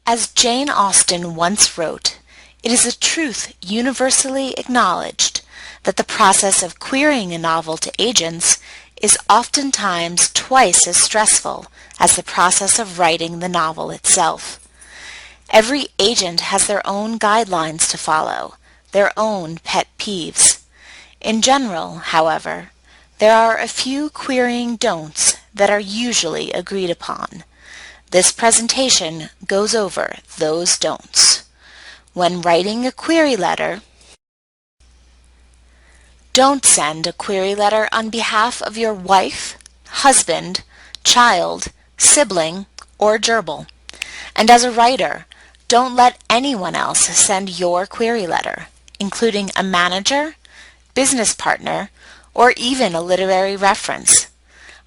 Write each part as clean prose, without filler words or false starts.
As Jane Austen once wrote, it is a truth universally acknowledged that the process of querying a novel to agents is oftentimes twice as stressful as the process of writing the novel itself. Every agent has their own guidelines to follow, their own pet peeves. In general, however, there are a few querying don'ts that are usually agreed upon. This presentation goes over those don'ts. When writing a query letter, don't send a query letter on behalf of your wife, husband, child, sibling, or gerbil. And as a writer, don't let anyone else send your query letter, including a manager, business partner, or even a literary reference.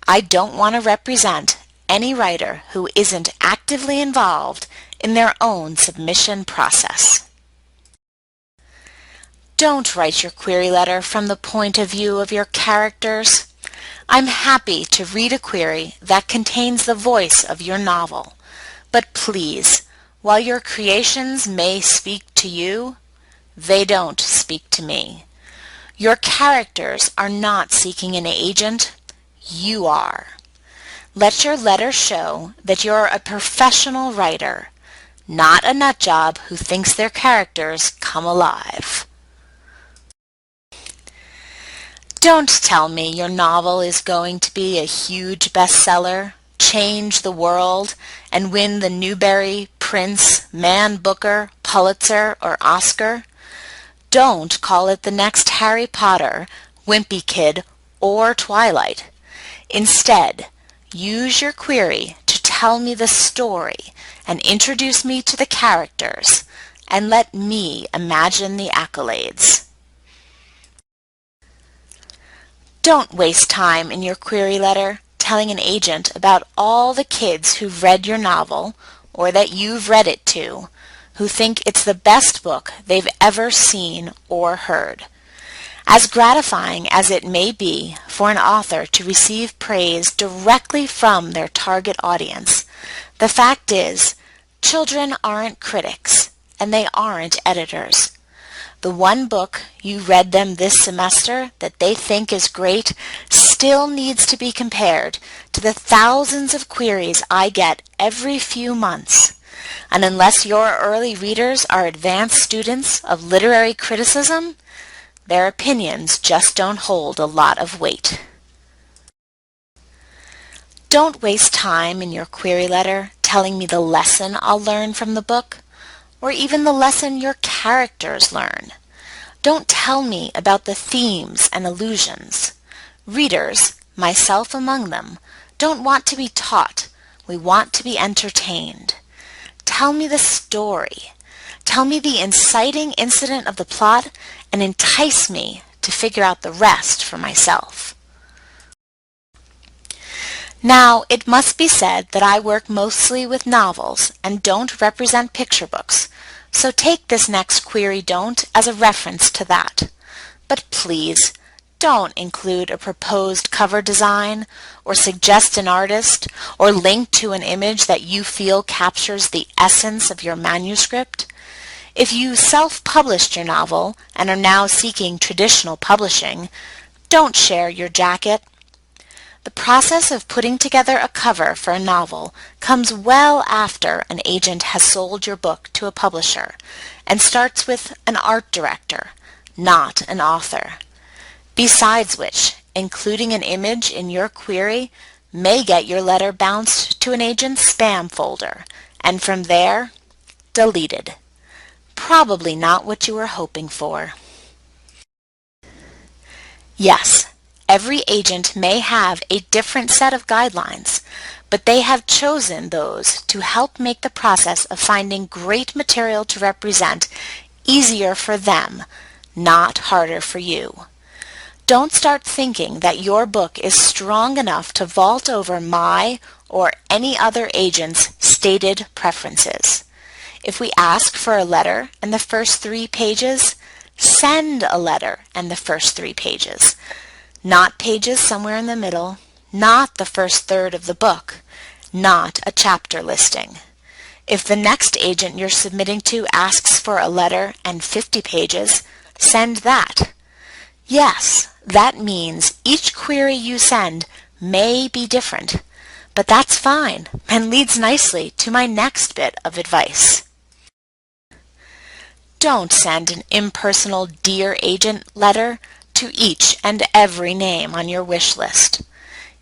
I don't want to represent any writer who isn't actively involved in their own submission process. Don't write your query letter from the point of view of your characters. I'm happy to read a query that contains the voice of your novel, but please, while your creations may speak to you, they don't speak to me. Your characters are not seeking an agent, you are. Let your letter show that you're a professional writer, not a nutjob who thinks their characters come alive. Don't tell me your novel is going to be a huge bestseller, change the world, and win the Newbery, Prince, Man Booker, Pulitzer, or Oscar. Don't call it the next Harry Potter, Wimpy Kid, or Twilight. Instead, use your query to tell me the story and introduce me to the characters, and let me imagine the accolades. Don't waste time in your query letter telling an agent about all the kids who've read your novel, or that you've read it to, who think it's the best book they've ever seen or heard. As gratifying as it may be for an author to receive praise directly from their target audience, the fact is, children aren't critics, and they aren't editors. The one book you read them this semester that they think is great still needs to be compared to the thousands of queries I get every few months. And unless your early readers are advanced students of literary criticism, their opinions just don't hold a lot of weight. Don't waste time in your query letter telling me the lesson I'll learn from the book, or even the lesson your characters learn. Don't tell me about the themes and allusions. Readers, myself among them, don't want to be taught. We want to be entertained. Tell me the story. Tell me the inciting incident of the plot and entice me to figure out the rest for myself. Now, it must be said that I work mostly with novels and don't represent picture books, so take this next query don't as a reference to that. But please, don't include a proposed cover design, or suggest an artist, or link to an image that you feel captures the essence of your manuscript. If you self-published your novel and are now seeking traditional publishing, don't share your jacket. The process of putting together a cover for a novel comes well after an agent has sold your book to a publisher and starts with an art director, not an author. Besides which, including an image in your query may get your letter bounced to an agent's spam folder, and from there, deleted. Probably not what you were hoping for. Yes, every agent may have a different set of guidelines, but they have chosen those to help make the process of finding great material to represent easier for them, not harder for you. Don't start thinking that your book is strong enough to vault over my or any other agent's stated preferences. If we ask for a letter and the first 3 pages, send a letter and the first 3 pages. not pages somewhere in the middle, not the first third of the book, not a chapter listing. If the next agent you're submitting to asks for a letter and 50 pages, send that. Yes, that means each query you send may be different, but that's fine and leads nicely to my next bit of advice. Don't send an impersonal Dear Agent letter to each and every name on your wish list.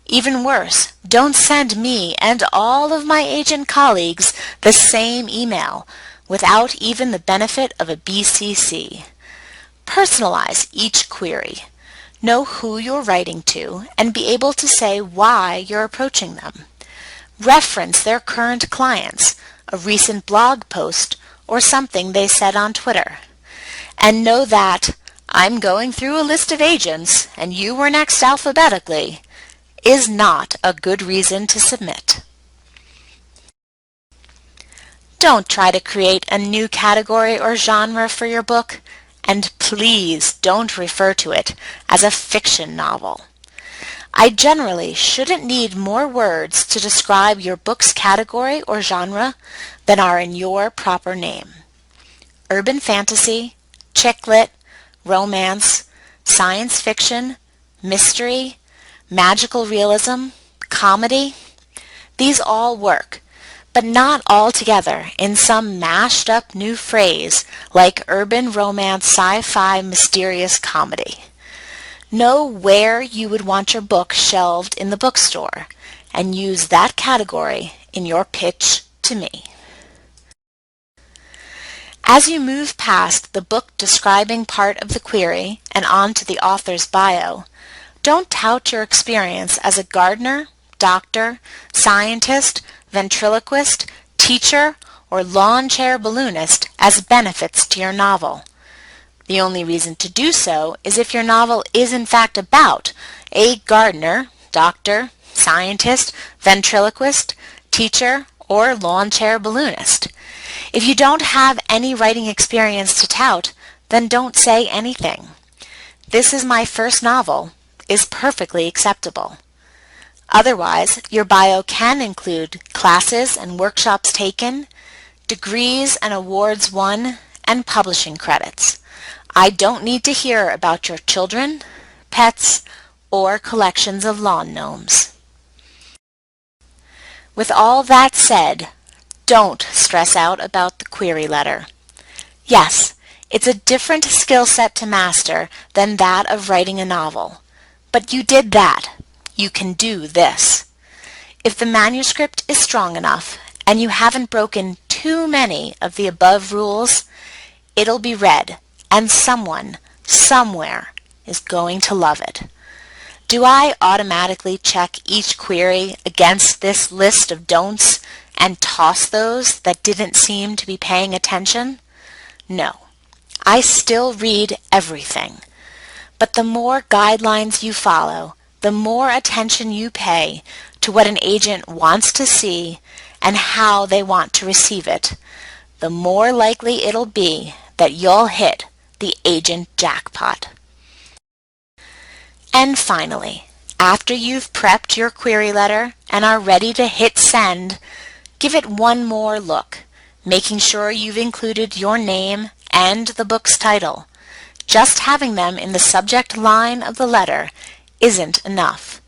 Even worse, don't send me and all of my agent colleagues the same email without even the benefit of a BCC. Personalize each query. Know who you're writing to and be able to say why you're approaching them. Reference their current clients, a recent blog post, or something they said on Twitter. And know that "I'm going through a list of agents and you were next alphabetically" is not a good reason to submit. Don't try to create a new category or genre for your book, and please don't refer to it as a fiction novel. I generally shouldn't need more words to describe your book's category or genre than are in your proper name. Urban fantasy, chick lit, romance, science fiction, mystery, magical realism, comedy. These all work, but not all together in some mashed up new phrase like urban romance sci-fi mysterious comedy. Know where you would want your book shelved in the bookstore and use that category in your pitch to me. As you move past the book describing part of the query and on to the author's bio, don't tout your experience as a gardener, doctor, scientist, ventriloquist, teacher, or lawn chair balloonist as benefits to your novel. The only reason to do so is if your novel is in fact about a gardener, doctor, scientist, ventriloquist, teacher, or lawn chair balloonist. If you don't have any writing experience to tout, then don't say anything. "This is my first novel" is perfectly acceptable. Otherwise, your bio can include classes and workshops taken, degrees and awards won, and publishing credits. I don't need to hear about your children, pets, or collections of lawn gnomes. With all that said, don't stress out about the query letter. Yes, it's a different skill set to master than that of writing a novel. But you did that. You can do this. If the manuscript is strong enough and you haven't broken too many of the above rules, it'll be read, and someone, somewhere, is going to love it. Do I automatically check each query against this list of don'ts and toss those that didn't seem to be paying attention? No. I still read everything. But the more guidelines you follow, the more attention you pay to what an agent wants to see and how they want to receive it, the more likely it'll be that you'll hit the agent jackpot. And finally, after you've prepped your query letter and are ready to hit send, give it one more look, making sure you've included your name and the book's title. Just having them in the subject line of the letter isn't enough.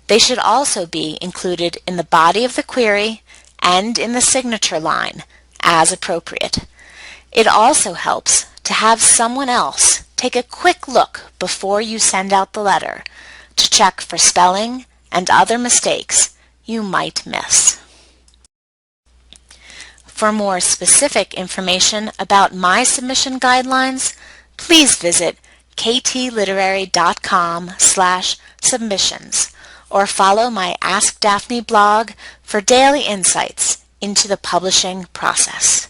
They should also be included in the body of the query and in the signature line, as appropriate. It also helps to have someone else take a quick look before you send out the letter to check for spelling and other mistakes you might miss. For more specific information about my submission guidelines, please visit ktliterary.com/submissions or follow my Ask Daphne blog for daily insights into the publishing process.